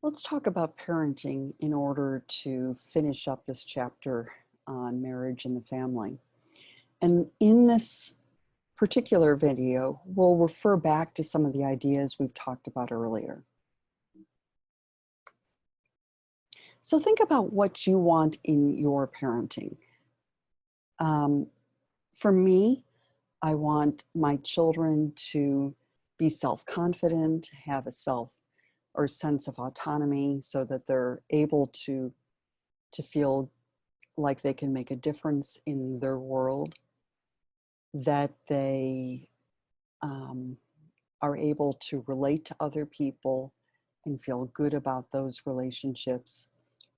Let's talk about parenting in order to finish up this chapter on marriage and the family. And in this particular video, we'll refer back to some of the ideas we've talked about earlier. So think about what you want in your parenting. For me, I want my children to be self-confident, have a sense of autonomy so that they're able to feel like they can make a difference in their world, that they are able to relate to other people and feel good about those relationships,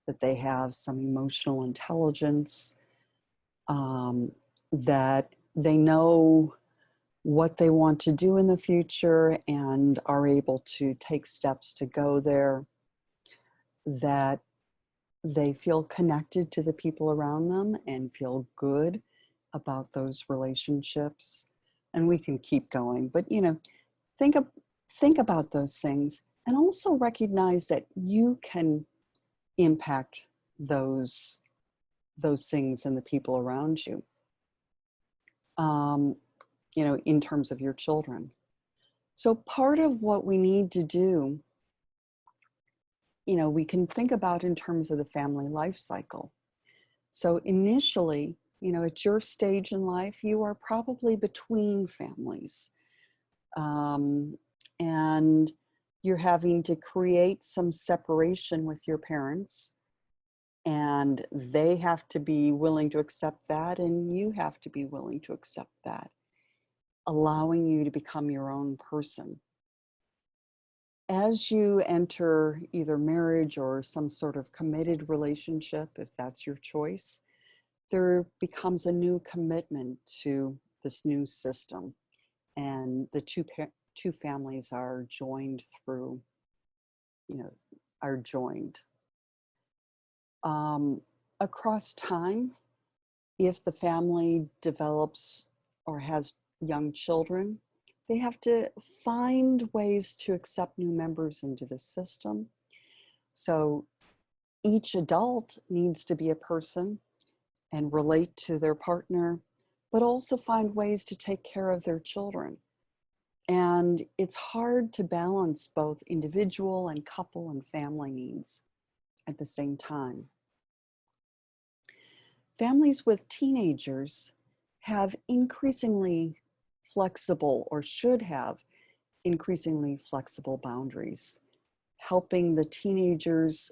that they have some emotional intelligence, that they know what they want to do in the future and are able to take steps to go there, that they feel connected to the people around them and feel good about those relationships. And we can keep going, but think of, think about those things and also recognize that you can impact those things and the people around you, in terms of your children. So part of what we need to do, we can think about in terms of the family life cycle. So initially, at your stage in life, you are probably between families. And you're having to create some separation with your parents, and they have to be willing to accept that, and you have to be willing to accept that, allowing you to become your own person. As you enter either marriage or some sort of committed relationship, if that's your choice, there becomes a new commitment to this new system, and the two families are joined through, are joined. Across time, if the family develops or has young children, they have to find ways to accept new members into the system. So each adult needs to be a person and relate to their partner, but also find ways to take care of their children. And it's hard to balance both individual and couple and family needs at the same time. Families with teenagers have increasingly flexible, or should have increasingly flexible boundaries, helping the teenagers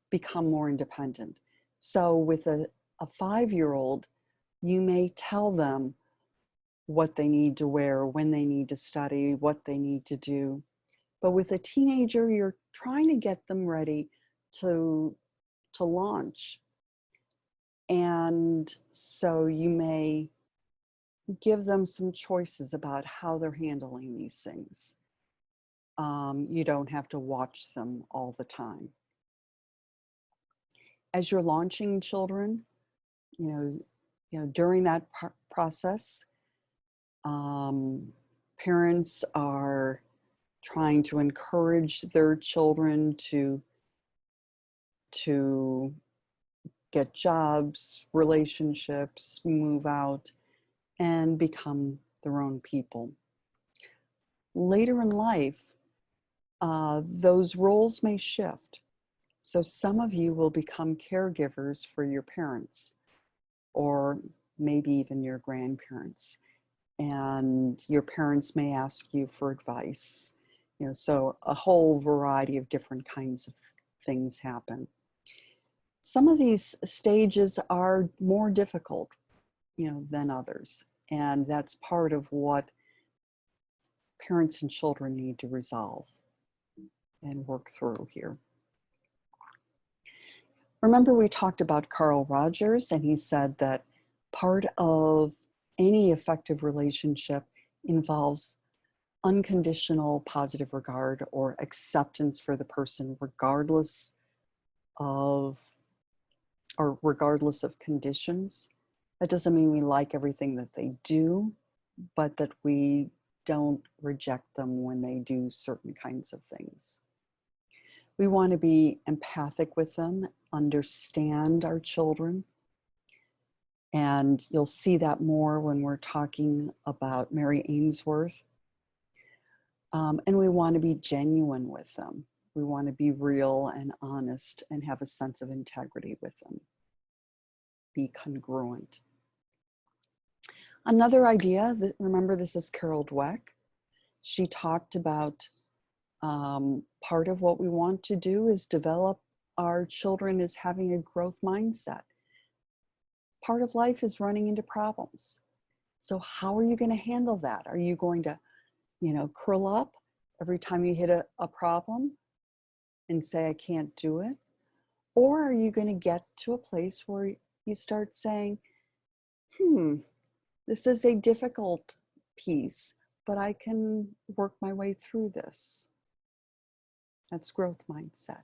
become more independent. So with a 5-year-old, you may tell them what they need to wear, when they need to study, what they need to do. But with a teenager, you're trying to get them ready to launch. And so you may give them some choices about how they're handling these things. You don't have to watch them all the time. As you're launching children, during that process, parents are trying to encourage their children to get jobs, relationships, move out, and become their own people. Later in life, those roles may shift. So some of you will become caregivers for your parents, or maybe even your grandparents. And your parents may ask you for advice. So a whole variety of different kinds of things happen. Some of these stages are more difficult, than others. And that's part of what parents and children need to resolve and work through here. Remember, we talked about Carl Rogers, and he said that part of any effective relationship involves unconditional positive regard or acceptance for the person, regardless of conditions. That doesn't mean we like everything that they do, but that we don't reject them when they do certain kinds of things. We want to be empathic with them, understand our children. And you'll see that more when we're talking about Mary Ainsworth. And we want to be genuine with them. We want to be real and honest and have a sense of integrity with them. Be congruent. Another idea, that, remember this is Carol Dweck. She talked about part of what we want to do is develop our children as having a growth mindset. Part of life is running into problems. So how are you going to handle that? Are you going to, curl up every time you hit a problem and say, I can't do it? Or are you going to get to a place where you start saying, this is a difficult piece, but I can work my way through this. That's growth mindset.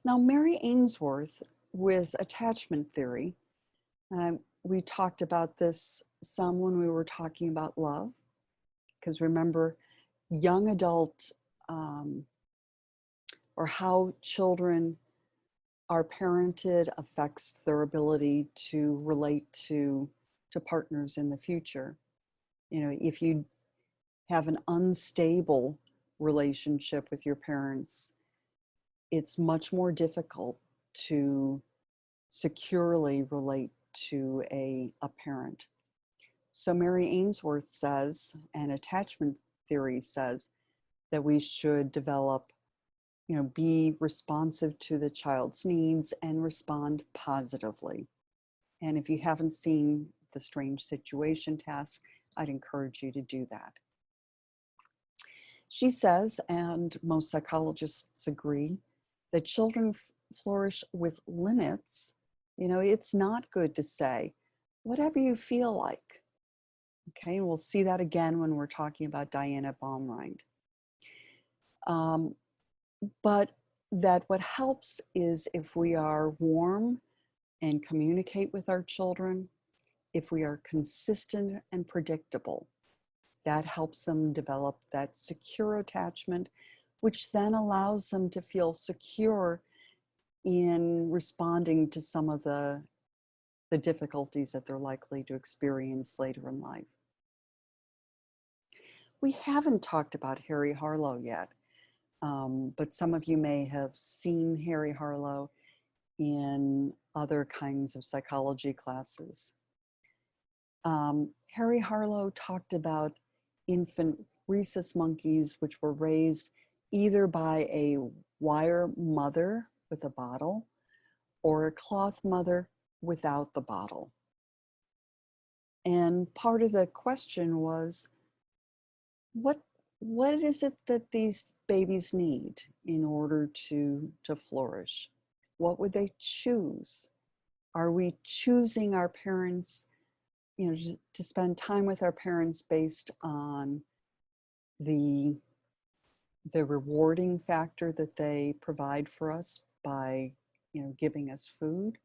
Now, Mary Ainsworth with attachment theory, we talked about this some when we were talking about love, because remember, young adult or how children are parented affects their ability to relate to partners in the future. If you have an unstable relationship with your parents, it's much more difficult to securely relate to a parent. So Mary Ainsworth says, and attachment theory says, that we should develop, be responsive to the child's needs and respond positively. And if you haven't seen the Strange Situation task, I'd encourage you to do that. She says, and most psychologists agree, that children flourish with limits. It's not good to say, whatever you feel like. Okay, and we'll see that again when we're talking about Diana Baumrind. But that what helps is if we are warm and communicate with our children, if we are consistent and predictable, that helps them develop that secure attachment, which then allows them to feel secure in responding to some of the difficulties that they're likely to experience later in life. We haven't talked about Harry Harlow yet, but some of you may have seen Harry Harlow in other kinds of psychology classes. Harry Harlow talked about infant rhesus monkeys, which were raised either by a wire mother with a bottle or a cloth mother without the bottle. And part of the question was, what is it that these babies need in order to flourish? What would they choose? Are we choosing our parents, to spend time with our parents based on the rewarding factor that they provide for us by, giving us food,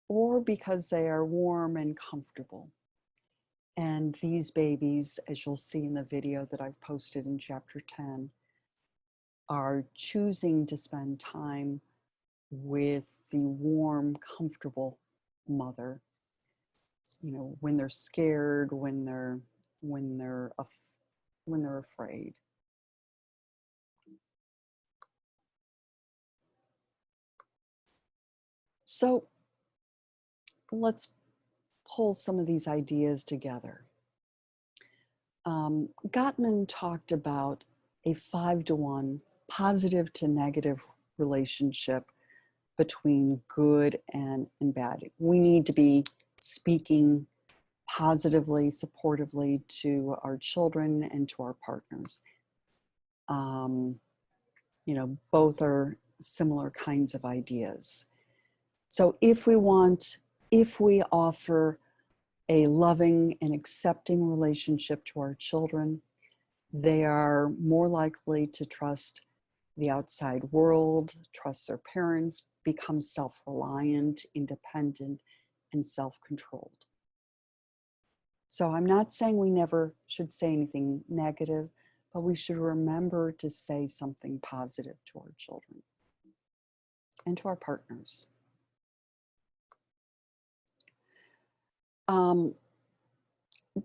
or because they are warm and comfortable? And these babies, as you'll see in the video that I've posted in chapter 10, are choosing to spend time with the warm, comfortable mother. When they're scared, when they're afraid. So let's pull some of these ideas together. Gottman talked about a 5-to-1 positive to negative relationship between good and bad. We need to be speaking positively, supportively to our children and to our partners. Both are similar kinds of ideas. So if we offer a loving and accepting relationship to our children, they are more likely to trust the outside world, trust their parents, become self-reliant, independent, and self-controlled. So I'm not saying we never should say anything negative, but we should remember to say something positive to our children and to our partners.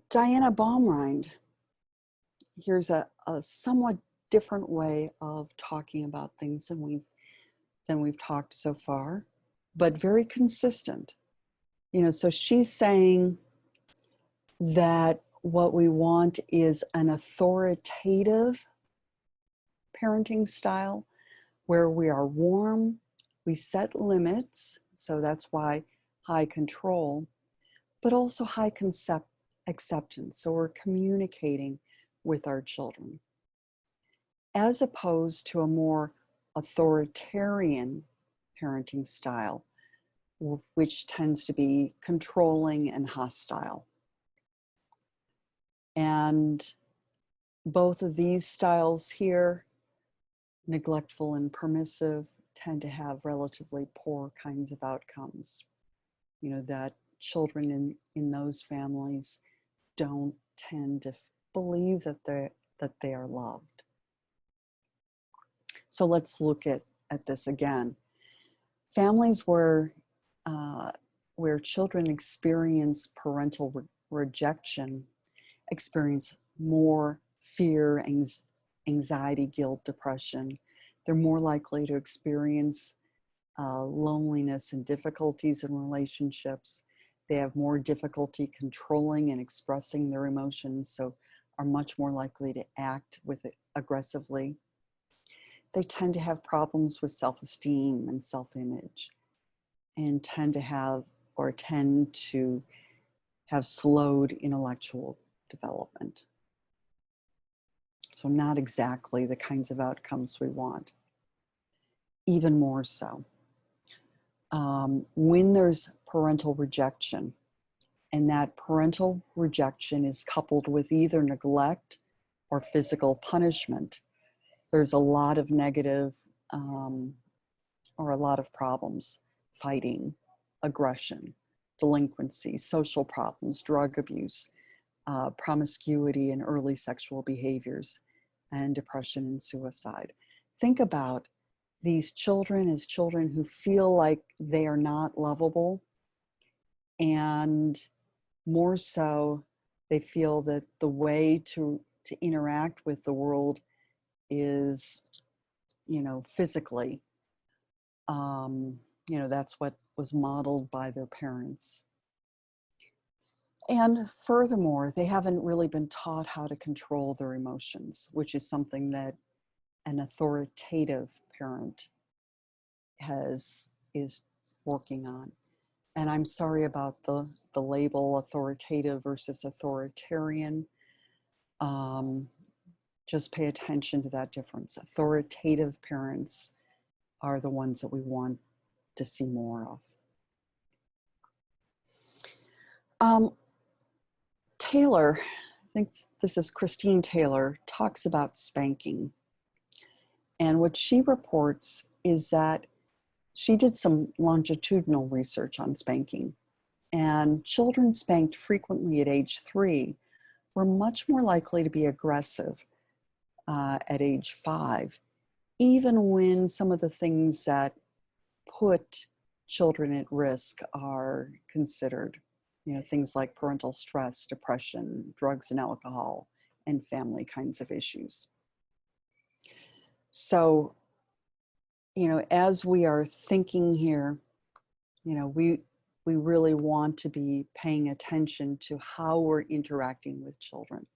Diana Baumrind, here's a somewhat different way of talking about things than we've talked so far, but very consistent. So she's saying that what we want is an authoritative parenting style where we are warm, we set limits, so that's why high control, but also high acceptance. So we're communicating with our children, as opposed to a more authoritarian parenting style, which tends to be controlling and hostile. And both of these styles here, neglectful and permissive, tend to have relatively poor kinds of outcomes. That children in those families don't tend to believe that they are loved. So let's look at this again. Families where children experience parental rejection experience more fear, anxiety, guilt, depression. They're more likely to experience loneliness and difficulties in relationships. They have more difficulty controlling and expressing their emotions, so are much more likely to act with it aggressively. They tend to have problems with self-esteem and self-image, and tend to have slowed intellectual development. So not exactly the kinds of outcomes we want. Even more so, when there's parental rejection, and that parental rejection is coupled with either neglect or physical punishment, there's a lot of negative or a lot of problems: fighting, aggression, delinquency, social problems, drug abuse, promiscuity and early sexual behaviors, and depression and suicide. Think about these children as children who feel like they are not lovable, and more so, they feel that the way to interact with the world is, physically. That's what was modeled by their parents. And furthermore, they haven't really been taught how to control their emotions, which is something that an authoritative parent is working on. And I'm sorry about the label authoritative versus authoritarian. Just pay attention to that difference. Authoritative parents are the ones that we want to see more of. Taylor, I think this is Christine Taylor, talks about spanking. And what she reports is that she did some longitudinal research on spanking. And children spanked frequently at age 3 were much more likely to be aggressive at age 5, even when some of the things that put children at risk are considered. Things like parental stress, depression, drugs and alcohol, and family kinds of issues. So, as we are thinking here, we really want to be paying attention to how we're interacting with children.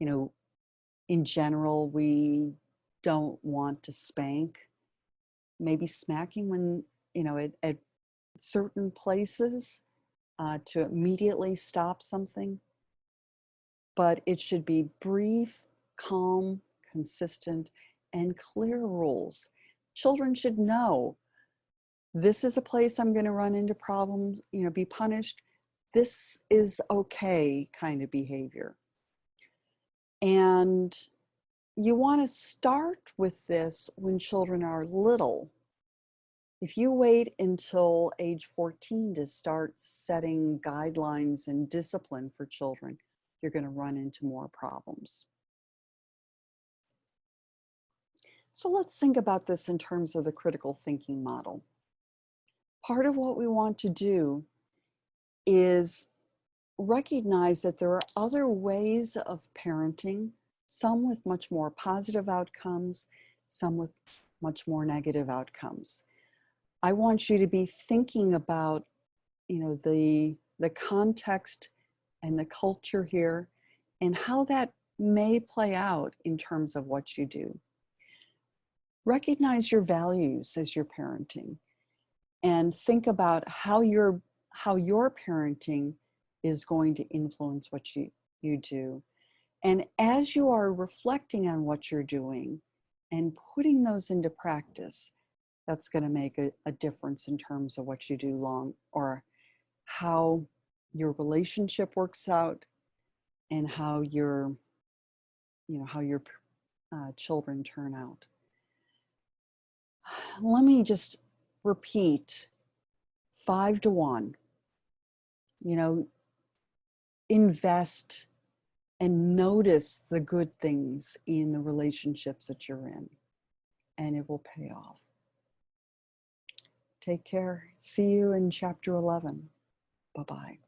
In general, we don't want to spank. Maybe smacking when, at certain places to immediately stop something. But it should be brief, calm, consistent, and clear rules. Children should know, this is a place I'm going to run into problems, be punished. This is okay kind of behavior. And you want to start with this when children are little. If you wait until age 14 to start setting guidelines and discipline for children, you're going to run into more problems. So let's think about this in terms of the critical thinking model. Part of what we want to do is recognize that there are other ways of parenting, some with much more positive outcomes, some with much more negative outcomes. I want you to be thinking about, the context and the culture here and how that may play out in terms of what you do. Recognize your values as you're parenting and think about how your parenting is going to influence what you do. And as you are reflecting on what you're doing and putting those into practice, that's going to make a difference in terms of what you do or how your relationship works out and how your children turn out. Let me just repeat 5 to 1. Invest and notice the good things in the relationships that you're in, and it will pay off. Take care. See you in chapter 11. Bye-bye.